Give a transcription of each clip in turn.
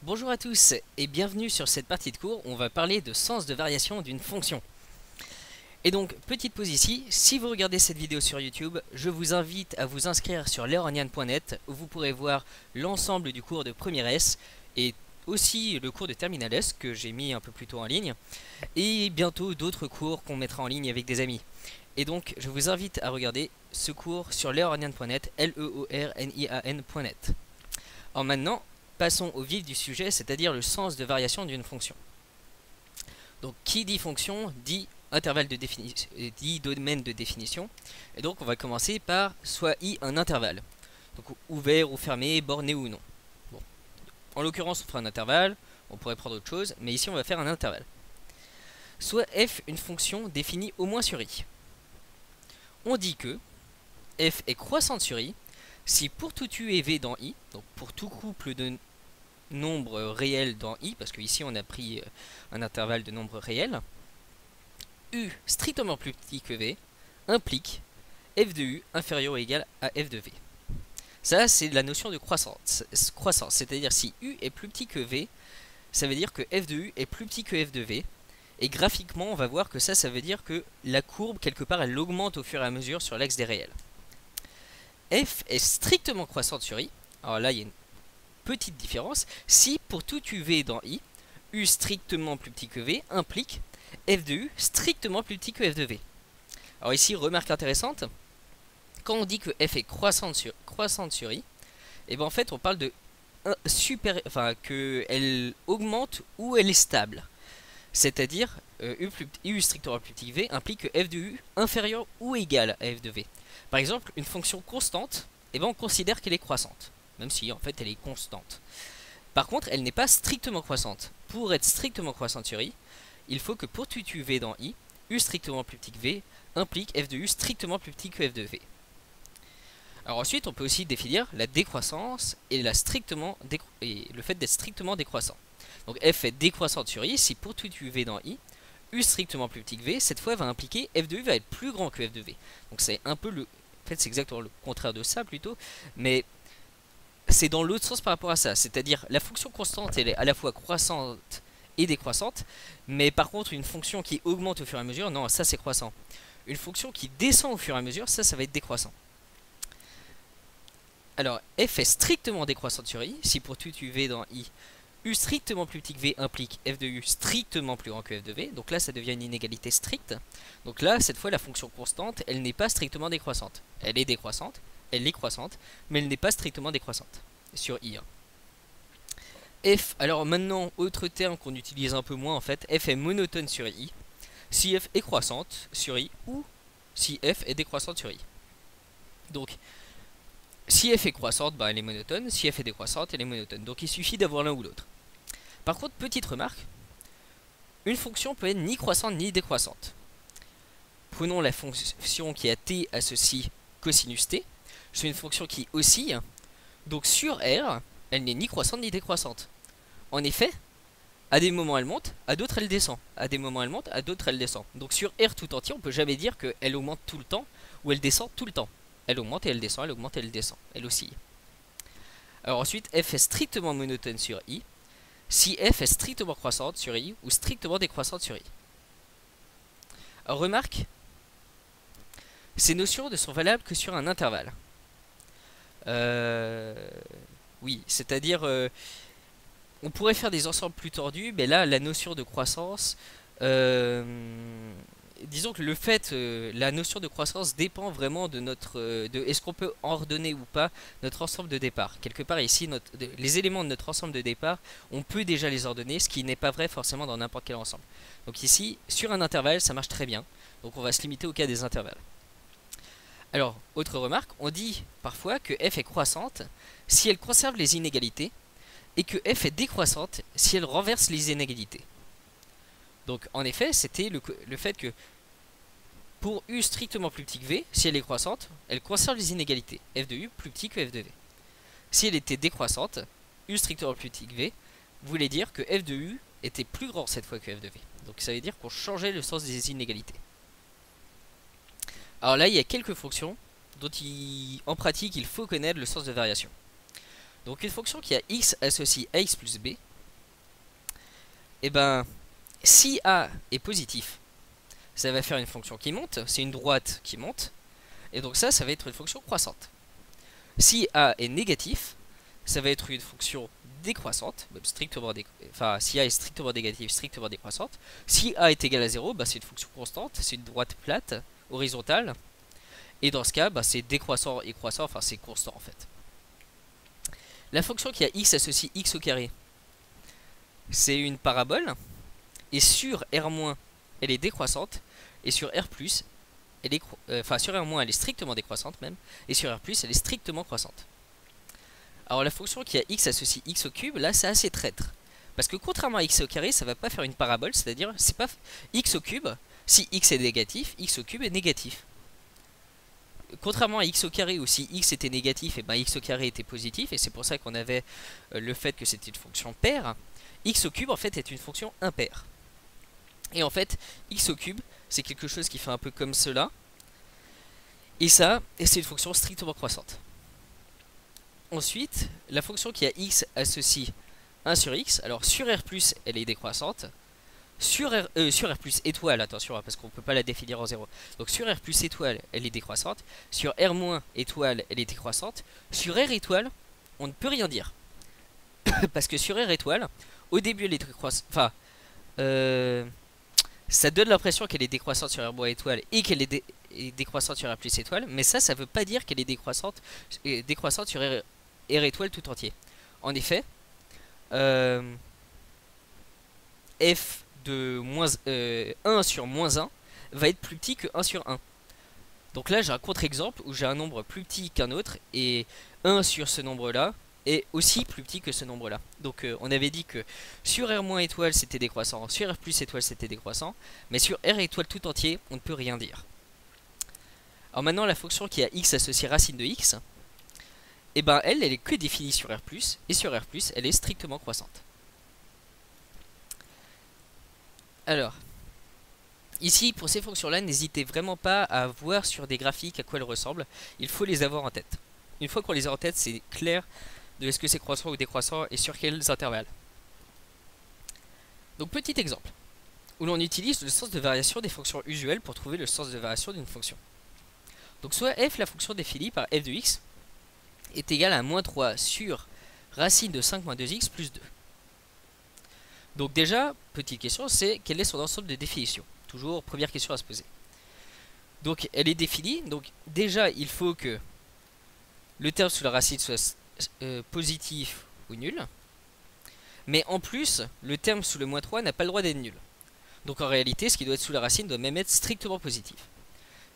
Bonjour à tous et bienvenue sur cette partie de cours où on va parler de sens de variation d'une fonction. Et donc, petite pause ici, si vous regardez cette vidéo sur YouTube, je vous invite à vous inscrire sur learnian.net où vous pourrez voir l'ensemble du cours de première S et aussi le cours de terminale S que j'ai mis un peu plus tôt en ligne et bientôt d'autres cours qu'on mettra en ligne avec des amis. Et donc, je vous invite à regarder ce cours sur learnian.net, leornian.net. Alors maintenant, passons au vif du sujet, c'est-à-dire le sens de variation d'une fonction. Donc, qui dit fonction dit intervalle de définition, dit domaine de définition. Et donc, on va commencer par soit i un intervalle, donc ouvert ou fermé, borné ou non. Bon. En l'occurrence, on fera un intervalle, on pourrait prendre autre chose, mais ici on va faire un intervalle. Soit f une fonction définie au moins sur i. On dit que f est croissante sur i si pour tout u et v dans i, donc pour tout couple de nombres réels dans i, parce que ici on a pris un intervalle de nombres réels, u strictement plus petit que v implique f de u inférieur ou égal à f de v. Ça c'est la notion de croissance, c'est-à-dire si u est plus petit que v, ça veut dire que f de u est plus petit que f de v, et graphiquement on va voir que ça veut dire que la courbe quelque part elle augmente au fur et à mesure sur l'axe des réels. F est strictement croissante sur i, alors là il y a une petite différence, si pour tout uv dans i, u strictement plus petit que v implique f de u strictement plus petit que f de v. Alors ici, remarque intéressante, quand on dit que f est croissante sur i, et ben en fait on parle de qu'elle augmente ou elle est stable. C'est-à-dire u strictement plus petit que v implique que f de u inférieur ou égal à f de v. Par exemple, une fonction constante, et ben on considère qu'elle est croissante, même si en fait elle est constante. Par contre, elle n'est pas strictement croissante. Pour être strictement croissante sur i, il faut que pour tout uv dans i, u strictement plus petit que v implique f de u strictement plus petit que f de v. Alors ensuite, on peut aussi définir la décroissance et, le fait d'être strictement décroissant. Donc f est décroissante sur i si pour tout uv dans i, u strictement plus petit que v, cette fois va impliquer f de u va être plus grand que f de v. Donc c'est un peu le... En fait c'est exactement le contraire de ça plutôt, mais c'est dans l'autre sens par rapport à ça. C'est-à-dire la fonction constante elle est à la fois croissante et décroissante, mais par contre une fonction qui augmente au fur et à mesure, non ça c'est croissant. Une fonction qui descend au fur et à mesure, ça va être décroissant. Alors f est strictement décroissante sur i si pour tout uv dans i, u strictement plus petit que v implique f de u strictement plus grand que f de v. Donc là ça devient une inégalité stricte. Donc là cette fois la fonction constante elle n'est pas strictement décroissante. Elle est décroissante, elle est croissante, mais elle n'est pas strictement décroissante sur i. F, alors maintenant autre terme qu'on utilise un peu moins en fait, f est monotone sur i si f est croissante sur i ou si f est décroissante sur i. Donc si f est croissante, bah, elle est monotone, si f est décroissante, elle est monotone. Donc il suffit d'avoir l'un ou l'autre. Par contre, petite remarque, une fonction peut être ni croissante ni décroissante. Prenons la fonction qui a t associe cosinus t. C'est une fonction qui oscille. Donc sur R, elle n'est ni croissante ni décroissante. En effet, à des moments elle monte, à d'autres elle descend. À des moments elle monte, à d'autres elle descend. Donc sur R tout entier, on peut jamais dire qu'elle augmente tout le temps ou elle descend tout le temps. Elle augmente et elle descend, elle augmente et elle descend. Elle oscille. Alors ensuite, f est strictement monotone sur i si f est strictement croissante sur i ou strictement décroissante sur i. Alors remarque, ces notions ne sont valables que sur un intervalle. Oui, c'est-à-dire, on pourrait faire des ensembles plus tordus, mais là, la notion de croissance, disons que le fait, la notion de croissance dépend vraiment de notre, est-ce qu'on peut ordonner ou pas notre ensemble de départ. Quelque part ici, les éléments de notre ensemble de départ, on peut déjà les ordonner, ce qui n'est pas vrai forcément dans n'importe quel ensemble. Donc ici, sur un intervalle, ça marche très bien. Donc on va se limiter au cas des intervalles. Alors, autre remarque, on dit parfois que f est croissante si elle conserve les inégalités et que f est décroissante si elle renverse les inégalités. Donc en effet, c'était le fait que pour u strictement plus petit que v, si elle est croissante, elle conserve les inégalités. F de u plus petit que f de v. Si elle était décroissante, u strictement plus petit que v, voulait dire que f de u était plus grand cette fois que f de v. Donc ça veut dire qu'on changeait le sens des inégalités. Alors là, il y a quelques fonctions dont en pratique il faut connaître le sens de variation. Donc une fonction qui a x associe à x plus b, Et ben, si A est positif, ça va faire une fonction qui monte, c'est une droite qui monte, et donc ça va être une fonction croissante. Si A est négatif, ça va être une fonction décroissante, même strictement enfin si A est strictement négatif, strictement décroissante. Si A est égal à 0, bah, c'est une fonction constante, c'est une droite plate, horizontale, et dans ce cas, bah, c'est décroissant et croissant, enfin c'est constant en fait. La fonction qui a x associe x au carré, c'est une parabole, et sur R-, elle est décroissante, et sur R+, elle est sur R-, elle est strictement décroissante même, et sur R+, elle est strictement croissante. Alors la fonction qui a x associe x au cube, là c'est assez traître. Parce que contrairement à x au carré, ça va pas faire une parabole, c'est-à-dire c'est pas x au cube, si x est négatif, x au cube est négatif. Contrairement à x au carré où si x était négatif, et ben x au carré était positif, et c'est pour ça qu'on avait le fait que c'était une fonction paire, x au cube en fait est une fonction impaire. Et en fait, x au cube, c'est quelque chose qui fait un peu comme cela, et ça, c'est une fonction strictement croissante. Ensuite, la fonction qui a x associe 1 sur x, alors sur R+, elle est décroissante, sur R plus étoile, attention, parce qu'on ne peut pas la définir en 0. Donc sur R plus étoile, elle est décroissante. Sur R- étoile, elle est décroissante. Sur R étoile, on ne peut rien dire. Parce que sur R étoile, au début elle est décroissante. Enfin, ça donne l'impression qu'elle est décroissante sur R- étoile et qu'elle est, décroissante sur R plus étoile. Mais ça veut pas dire qu'elle est décroissante sur R étoile tout entier. En effet, f de 1 sur moins 1 va être plus petit que 1 sur 1. Donc là j'ai un contre-exemple où j'ai un nombre plus petit qu'un autre et 1 sur ce nombre là est aussi plus petit que ce nombre là. Donc on avait dit que sur R- étoile c'était décroissant, sur R plus étoile c'était décroissant, mais sur R étoile tout entier on ne peut rien dire. Alors maintenant la fonction qui a x associée racine de x, et ben elle est que définie sur R+, et sur R+, elle est strictement croissante. Alors, ici, pour ces fonctions-là, n'hésitez vraiment pas à voir sur des graphiques à quoi elles ressemblent. Il faut les avoir en tête. Une fois qu'on les a en tête, c'est clair de est-ce que c'est croissant ou décroissant et sur quels intervalles. Donc, petit exemple, où l'on utilise le sens de variation des fonctions usuelles pour trouver le sens de variation d'une fonction. Donc, soit f, la fonction définie par f de x, est égale à moins 3 sur racine de 5 moins 2x plus 2. Donc déjà, petite question, c'est quel est son ensemble de définition? Toujours première question à se poser. Donc elle est définie, donc déjà il faut que le terme sous la racine soit positif ou nul. Mais en plus, le terme sous le moins 3 n'a pas le droit d'être nul. Donc en réalité, ce qui doit être sous la racine doit même être strictement positif.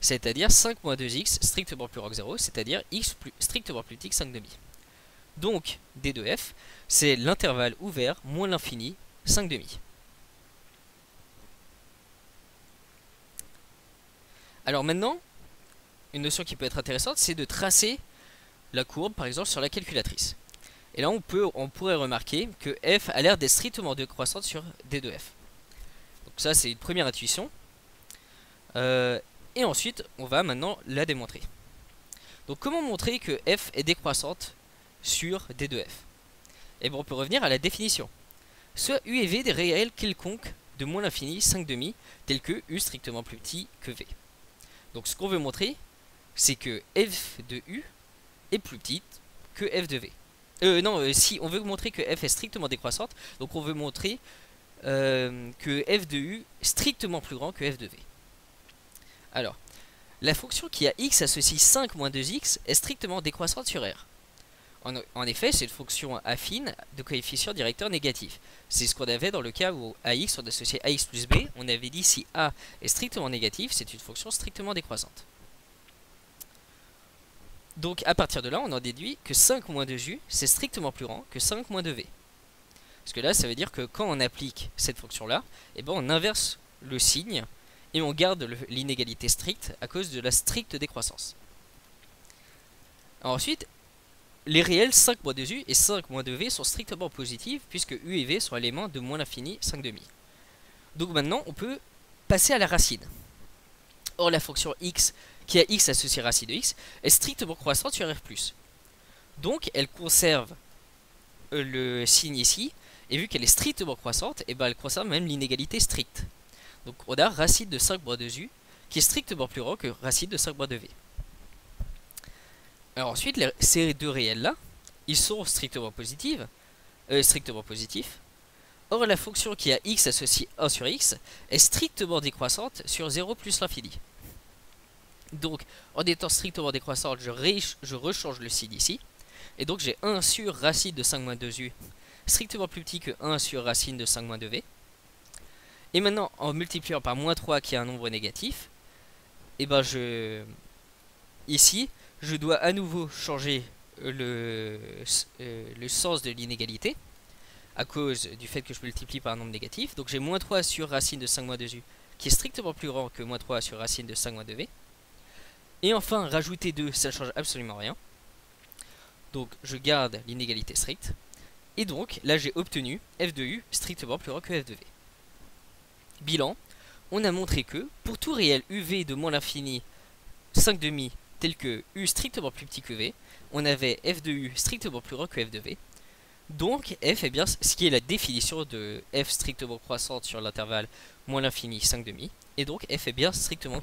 C'est-à-dire 5 moins 2x strictement plus grand que 0, c'est-à-dire x strictement plus petit que 5 demi. Donc d de f, c'est l'intervalle ouvert moins l'infini 5 demi. Alors maintenant, une notion qui peut être intéressante, c'est de tracer la courbe, par exemple, sur la calculatrice. Et là, on pourrait remarquer que f a l'air d'être strictement décroissante sur d de f. Donc ça, c'est une première intuition. Et ensuite, on va maintenant la démontrer. Donc comment montrer que f est décroissante sur d de f? Et bien, on peut revenir à la définition. Soit u et v des réels quelconques de moins l'infini 5 demi, tels que u strictement plus petit que v. Donc ce qu'on veut montrer, c'est que f de u est plus petite que f de v. Si on veut montrer que f est strictement décroissante, donc on veut montrer que f de u est strictement plus grand que f de v. Alors, la fonction qui a x associe 5 moins 2x est strictement décroissante sur R. En effet, c'est une fonction affine de coefficient directeur négatif. C'est ce qu'on avait dans le cas où ax, on associait ax plus b. On avait dit si a est strictement négatif, c'est une fonction strictement décroissante. Donc à partir de là, on en déduit que 5 moins 2u, c'est strictement plus grand que 5 moins 2v. Parce que là, ça veut dire que quand on applique cette fonction-là, eh ben, on inverse le signe et on garde l'inégalité stricte à cause de la stricte décroissance. Alors ensuite, les réels 5 moins 2u et 5 moins 2v sont strictement positifs puisque u et v sont éléments de moins l'infini 5 demi. Donc maintenant on peut passer à la racine. Or la fonction x qui a x associé racine de x est strictement croissante sur R+. Donc elle conserve le signe ici Et vu qu'elle est strictement croissante, et ben elle concerne même l'inégalité stricte. Donc on a racine de 5 moins 2u qui est strictement plus grand que racine de 5 moins 2v. Alors ensuite, ces deux réels-là, ils sont strictement positifs. Or, la fonction qui a x associé 1 sur x est strictement décroissante sur 0 plus l'infini. Donc, en étant strictement décroissante, je rechange le signe ici. Et donc, j'ai 1 sur racine de 5 moins 2u, strictement plus petit que 1 sur racine de 5 moins 2v. Et maintenant, en multipliant par moins 3 qui est un nombre négatif, et ben ici, je dois à nouveau changer le sens de l'inégalité à cause du fait que je multiplie par un nombre négatif. Donc j'ai moins 3 sur racine de 5 moins 2u qui est strictement plus grand que moins 3 sur racine de 5 moins 2v. Et enfin, rajouter 2, ça ne change absolument rien. Donc je garde l'inégalité stricte. Et donc là j'ai obtenu f de u strictement plus grand que f de v. Bilan, on a montré que pour tout réel uv de moins l'infini 5 demi tel que u strictement plus petit que v, on avait f de u strictement plus grand que f de v. Donc f est bien ce qui est la définition de f strictement croissante sur l'intervalle moins l'infini 5 demi. Et donc f est bien strictement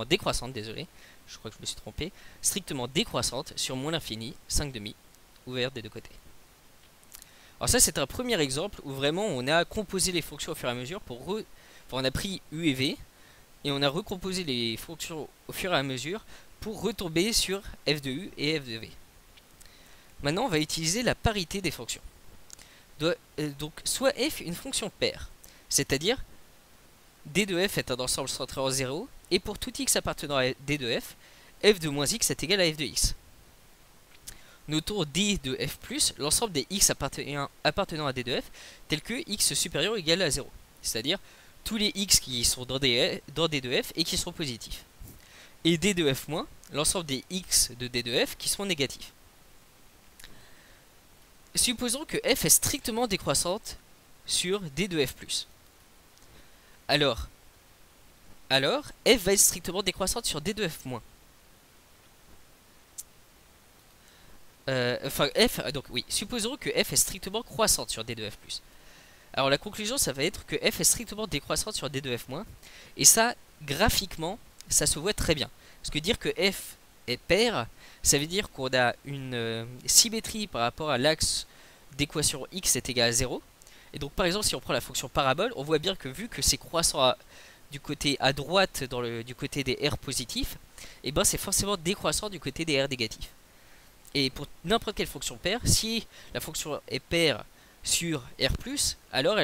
décroissante, désolé, je crois que je me suis trompé, strictement décroissante sur moins l'infini 5 demi, ouvert des deux côtés. Alors ça c'est un premier exemple où vraiment on a composé les fonctions au fur et à mesure on a pris u et v et on a recomposé les fonctions au fur et à mesure pour retomber sur f de u et f de v. Maintenant on va utiliser la parité des fonctions. Donc soit f une fonction paire, c'est-à-dire d de f est un ensemble centré en 0 et pour tout x appartenant à d de f, f de moins x est égal à f de x. Notons d de f plus l'ensemble des x appartenant à d de f tel que x supérieur ou égal à 0, c'est-à-dire tous les x qui sont dans d de f et qui sont positifs. Et d de f moins l'ensemble des x de d de f qui sont négatifs. Supposons que f est strictement décroissante sur d de f plus. Alors f va être strictement décroissante sur d de f moins. Supposons que f est strictement croissante sur d de f plus. Alors la conclusion, ça va être que f est strictement décroissante sur d de f moins. Et ça, graphiquement, ça se voit très bien. Parce que dire que f est paire, ça veut dire qu'on a une symétrie par rapport à l'axe d'équation x est égal à 0. Et donc par exemple, si on prend la fonction parabole, on voit bien que vu que c'est croissant du côté à droite, du côté des r positifs, et ben c'est forcément décroissant du côté des r négatifs. Et pour n'importe quelle fonction paire, si la fonction est paire sur R+, alors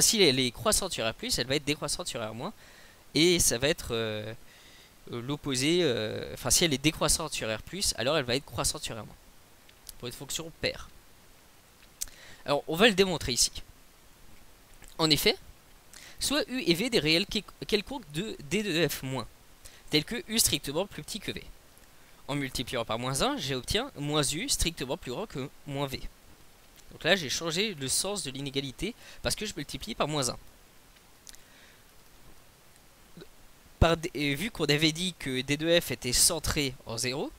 si elle est croissante sur R+, elle va être décroissante sur R-, et ça va être l'opposé, si elle est décroissante sur R+, alors elle va être croissante sur R-, pour une fonction paire. Alors on va le démontrer ici. En effet, soit u et v des réels quelconques de d de f-, tels que u strictement plus petit que v. En multipliant par moins 1, j'obtiens moins u strictement plus grand que moins v. Donc là, j'ai changé le sens de l'inégalité parce que je multiplie par moins 1. Vu qu'on avait dit que d de f était centré en 0,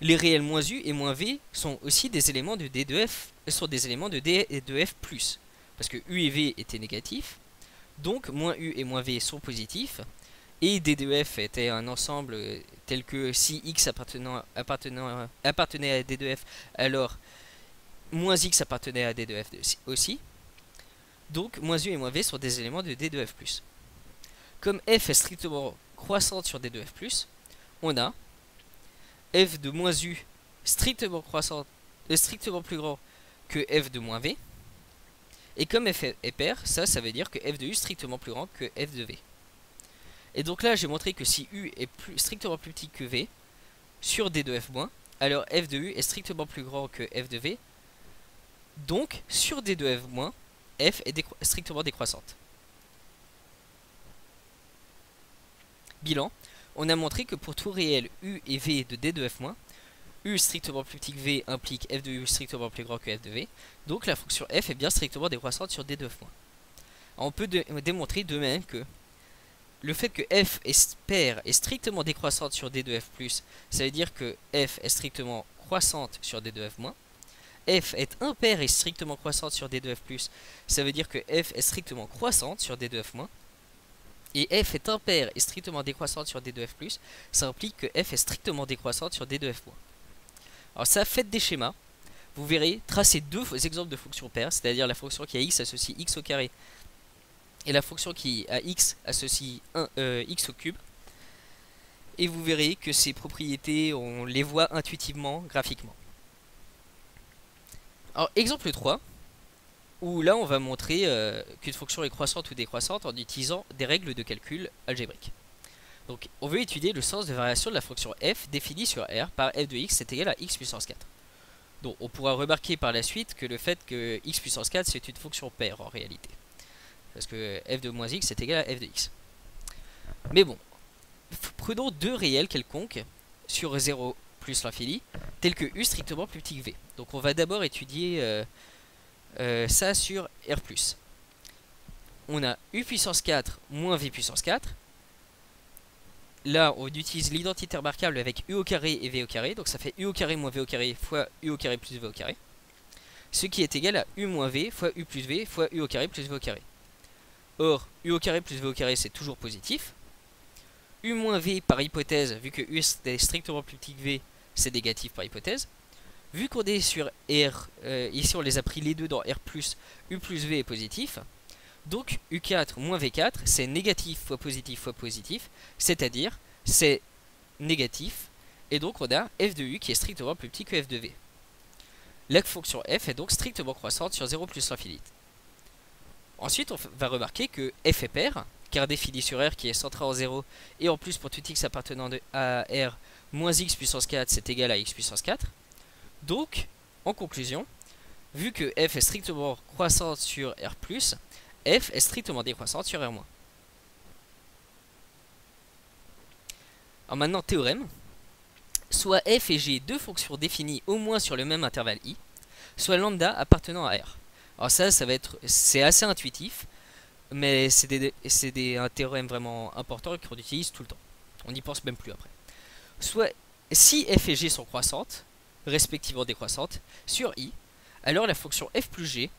les réels moins u et moins v sont aussi des éléments de d de f, sont des éléments de d de f+. Parce que u et v étaient négatifs, donc moins u et moins v sont positifs. Et d de f était un ensemble tel que si x appartenait à d de f, alors moins x appartenait à d de f aussi. Donc moins u et moins v sont des éléments de d de f+. Comme f est strictement croissante sur d de f+, on a f de moins u strictement plus grand que f de moins v. Et comme f est paire, ça veut dire que f de u strictement plus grand que f de v. Et donc là, j'ai montré que si u est strictement plus petit que v sur d de f-, alors f de u est strictement plus grand que f de v. Donc, sur d de f-, f est strictement décroissante. Bilan, on a montré que pour tout réel u et v de d de f-, u strictement plus petit que v implique f de u strictement plus grand que f de v. Donc la fonction f est bien strictement décroissante sur d de f-. On peut démontrer de même que le fait que f est paire est strictement décroissante sur d de f+, ça veut dire que f est strictement croissante sur d de f-, f est impaire et strictement croissante sur d2f+, ça veut dire que f est strictement croissante sur d2f-, et f est impaire et strictement décroissante sur d2f+, ça implique que f est strictement décroissante sur d2f-. Alors ça, faites des schémas, vous verrez, tracez deux exemples de fonctions paires, c'est-à-dire la fonction qui a x associe x au carré, et la fonction qui a x associe x au cube, et vous verrez que ces propriétés, on les voit intuitivement, graphiquement. Alors, exemple 3, où là on va montrer qu'une fonction est croissante ou décroissante en utilisant des règles de calcul algébriques. Donc, on veut étudier le sens de variation de la fonction f définie sur R par f de x est égal à x puissance 4. Donc, on pourra remarquer par la suite que le fait que x puissance 4 c'est une fonction paire en réalité. Parce que f de moins x est égal à f de x. Mais bon, prenons deux réels quelconques sur 0 plus l'infini, tels que u strictement plus petit que v. Donc on va d'abord étudier ça sur R+. On a u puissance 4 moins v puissance 4. Là on utilise l'identité remarquable avec u au carré et v au carré. Donc ça fait u au carré moins v au carré fois u au carré plus v au carré. Ce qui est égal à u moins v fois u plus v fois u au carré plus v au carré. Or u au carré plus v au carré c'est toujours positif. U moins v par hypothèse, vu que u est strictement plus petit que v, c'est négatif par hypothèse. Vu qu'on est sur R, ici on les a pris les deux dans R+, u plus v est positif. Donc u4 moins v4, c'est négatif fois positif, c'est-à-dire c'est négatif. Et donc on a f de u qui est strictement plus petit que f de v. La fonction f est donc strictement croissante sur 0 plus l'infini. Ensuite on va remarquer que f est paire, car défini sur R qui est centré en 0, et en plus pour tout x appartenant à R, moins x puissance 4 c'est égal à x puissance 4. Donc, en conclusion, vu que f est strictement croissante sur R+, f est strictement décroissante sur R-. Alors maintenant, théorème. Soit f et g, deux fonctions définies au moins sur le même intervalle i, soit lambda appartenant à R. Alors ça va être, c'est assez intuitif, mais c'est un théorème vraiment important qu'on utilise tout le temps. On n'y pense même plus après. Soit, si f et g sont croissantes, respectivement décroissantes, sur i, alors la fonction f plus g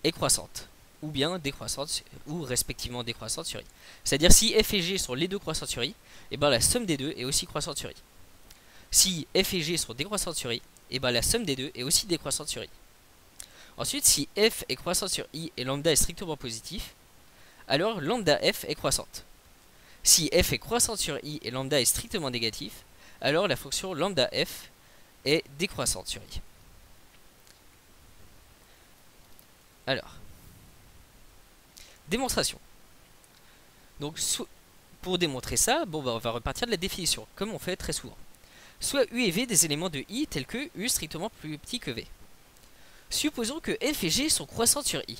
est croissante, ou bien décroissante, ou respectivement décroissante sur i. C'est-à-dire si f et g sont les deux croissantes sur i, et ben la somme des deux est aussi croissante sur i. Si f et g sont décroissantes sur i, et ben la somme des deux est aussi décroissante sur i. Ensuite, si f est croissante sur i et lambda est strictement positif, alors lambda f est croissante. Si f est croissante sur i et lambda est strictement négatif, alors la fonction lambda f est décroissante sur i. Alors, démonstration. Donc, pour démontrer ça, bon, bah, on va repartir de la définition, comme on fait très souvent. Soit u et v des éléments de i tels que u strictement plus petit que v. Supposons que f et g sont croissantes sur i.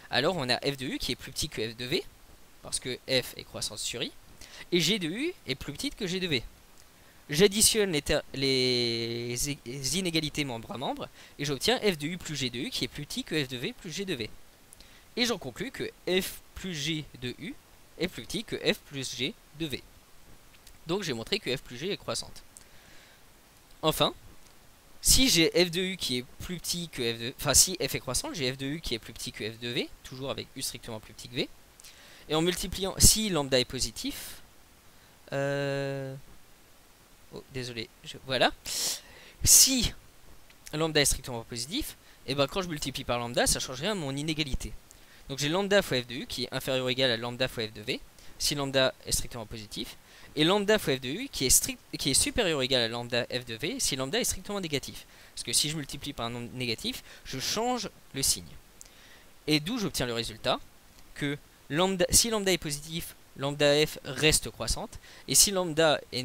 Alors on a f de u qui est plus petit que f de v, parce que f est croissante sur i, et g de u est plus petite que g de v. J'additionne les inégalités membre à membre, et j'obtiens f de u plus g de u qui est plus petit que f de v plus g de v. Et j'en conclus que f plus g de u est plus petit que f plus g de v. Donc j'ai montré que f plus g est croissante. Enfin, si j'ai f de u qui est plus petit que f de... Enfin, si f est croissante, j'ai f de u qui est plus petit que f de v, toujours avec u strictement plus petit que v. Et en multipliant... Si lambda est positif... Oh, désolé. Voilà. Si lambda est strictement positif, et ben quand je multiplie par lambda, ça change rien à mon inégalité. Donc j'ai lambda fois f de u qui est inférieur ou égal à lambda fois f de v, si lambda est strictement positif. Et lambda fois f de u qui est supérieur ou égal à lambda f de v si lambda est strictement négatif. Parce que si je multiplie par un nombre négatif, je change le signe. Et d'où j'obtiens le résultat que si lambda est positif, lambda f reste croissante. Et si lambda est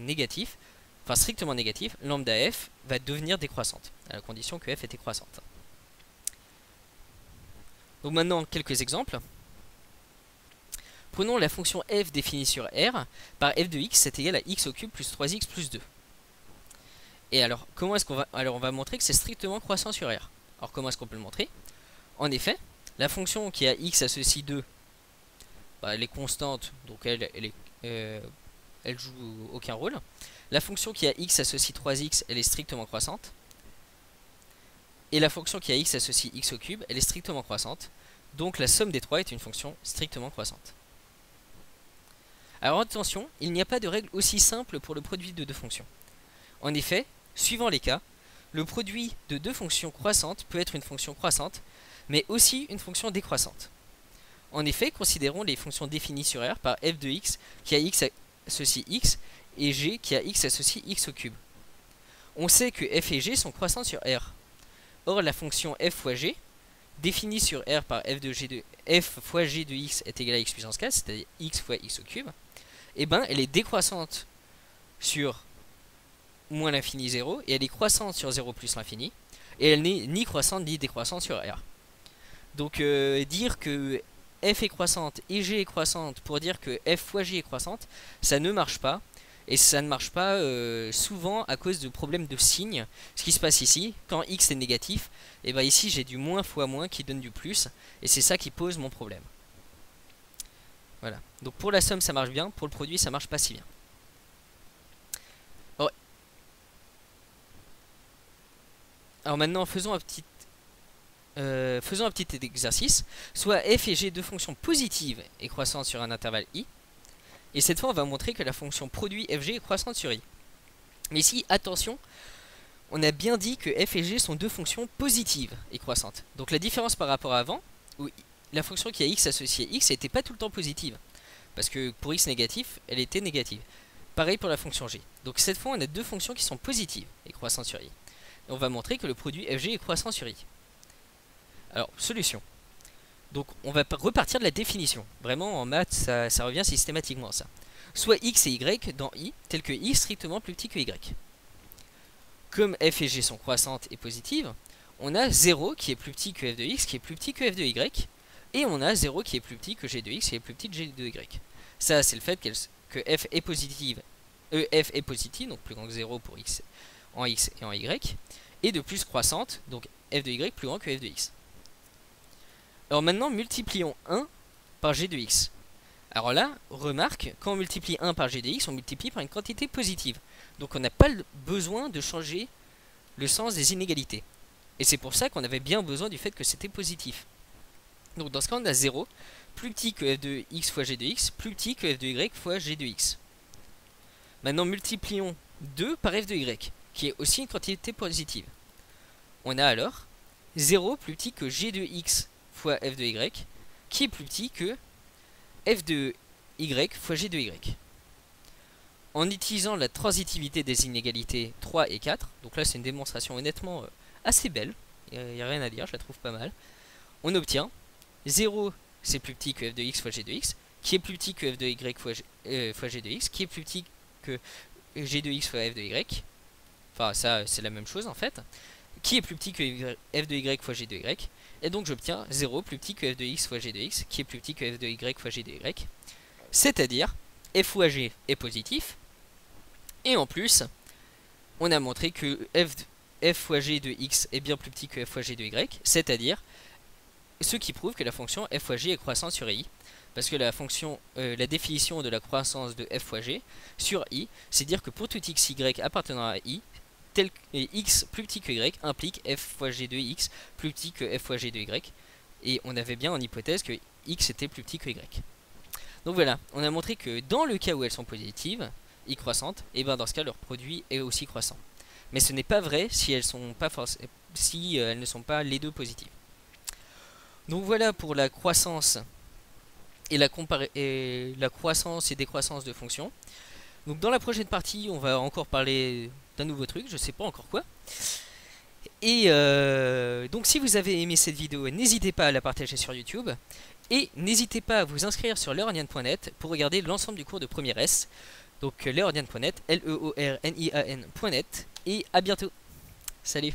négatif, enfin strictement négatif, lambda f va devenir décroissante, à la condition que f était croissante. Donc maintenant, quelques exemples. Prenons la fonction f définie sur R par f de x c'est égal à x au cube plus 3x plus 2. Et alors, comment est-ce qu'on va... Alors, on va montrer que c'est strictement croissant sur R. Alors, comment est-ce qu'on peut le montrer? En effet, la fonction qui a x associe 2, bah, elle est constante, donc elle joue aucun rôle. La fonction qui a x associe 3x, elle est strictement croissante. Et la fonction qui a x associe x au cube, elle est strictement croissante. Donc la somme des trois est une fonction strictement croissante. Alors attention, il n'y a pas de règle aussi simple pour le produit de deux fonctions. En effet, suivant les cas, le produit de deux fonctions croissantes peut être une fonction croissante, mais aussi une fonction décroissante. En effet, considérons les fonctions définies sur R par f de x qui a x associe x et g qui a x associe x au cube. On sait que f et g sont croissantes sur R. Or, la fonction f fois g, définie sur R par f fois g de x est égal à x puissance 4, c'est-à-dire x fois x au cube, et ben elle est décroissante sur moins l'infini 0, et elle est croissante sur 0 plus l'infini, et elle n'est ni croissante ni décroissante sur R. Donc dire que f est croissante et g est croissante pour dire que f fois g est croissante, ça ne marche pas. Et ça ne marche pas souvent à cause de problèmes de signes. Ce qui se passe ici, quand x est négatif, et bien ici j'ai du moins fois moins qui donne du plus. Et c'est ça qui pose mon problème. Voilà. Donc pour la somme ça marche bien, pour le produit ça marche pas si bien. Alors maintenant faisons un petit exercice. Soit f et g, deux fonctions positives et croissantes sur un intervalle i. Et cette fois, on va montrer que la fonction produit fg est croissante sur i. Mais ici, attention, on a bien dit que f et g sont deux fonctions positives et croissantes. Donc la différence par rapport à avant, où la fonction qui a x associée x n'était pas tout le temps positive. Parce que pour x négatif, elle était négative. Pareil pour la fonction g. Donc cette fois, on a deux fonctions qui sont positives et croissantes sur i. Et on va montrer que le produit fg est croissant sur i. Alors, solution. Donc on va repartir de la définition. Vraiment en maths ça revient systématiquement à ça. Soit x et y dans i, tel que i strictement plus petit que y. Comme f et g sont croissantes et positives, on a 0 qui est plus petit que f de x qui est plus petit que f de y. Et on a 0 qui est plus petit que g de x qui est plus petit que g de y. Ça c'est le fait que f est positive, f est positive, donc plus grand que 0 pour x et en y. Et de plus croissante, donc f de y plus grand que f de x. Alors maintenant, multiplions 1 par g de x. Alors là, remarque, quand on multiplie 1 par g de x, on multiplie par une quantité positive. Donc on n'a pas besoin de changer le sens des inégalités. Et c'est pour ça qu'on avait bien besoin du fait que c'était positif. Donc dans ce cas, on a 0, plus petit que f de x fois g de x, plus petit que f de y fois g de x. Maintenant, multiplions 2 par f de y, qui est aussi une quantité positive. On a alors 0 plus petit que g de x fois f de y, qui est plus petit que f de y fois g de y. En utilisant la transitivité des inégalités 3 et 4, donc là c'est une démonstration honnêtement assez belle, il n'y a rien à dire, je la trouve pas mal, on obtient 0 c'est plus petit que f de x fois g de x, qui est plus petit que f de y fois g de x, qui est plus petit que g de x fois f de y, enfin ça c'est la même chose en fait, qui est plus petit que f de y fois g de y, et donc j'obtiens 0 plus petit que f de x fois g de x, qui est plus petit que f de y fois g de y. C'est-à-dire, f fois g est positif, et en plus, on a montré que f fois g de x est bien plus petit que f fois g de y, c'est-à-dire, ce qui prouve que la fonction f fois g est croissante sur i, parce que la définition de la croissance de f fois g sur i, c'est dire que pour tout x y appartenant à i, tel que x plus petit que y implique f fois g de x plus petit que f fois g de y. Et on avait bien en hypothèse que x était plus petit que y. Donc voilà, on a montré que dans le cas où elles sont positives, i croissantes, et bien dans ce cas leur produit est aussi croissant. Mais ce n'est pas vrai si elles ne sont pas les deux positives. Donc voilà pour la croissance et la croissance et décroissance de fonctions. Donc dans la prochaine partie, on va encore parler d'un nouveau truc, je sais pas encore quoi. Et donc si vous avez aimé cette vidéo, n'hésitez pas à la partager sur YouTube. Et n'hésitez pas à vous inscrire sur leornian.net pour regarder l'ensemble du cours de première S. Donc leornian.net, leornian.net. Et à bientôt. Salut.